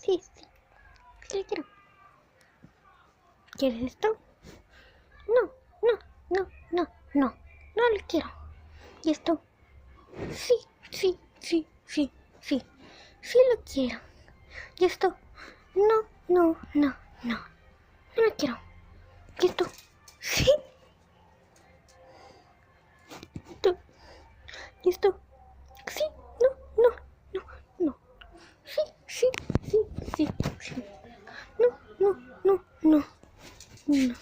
Sí, sí. Sí lo quiero. ¿Quieres esto? No, no, no, no, no. No lo quiero. ¿Y esto? Sí, sí, sí, sí, sí. Sí lo quiero. ¿Y esto? No, no, no, no. No lo quiero. ¿Y esto? Sí. ¿Tú? ¿Y esto? Sí, no, no, no, no. Sí, sí, sí, sí, sí. No, no, no, no, no.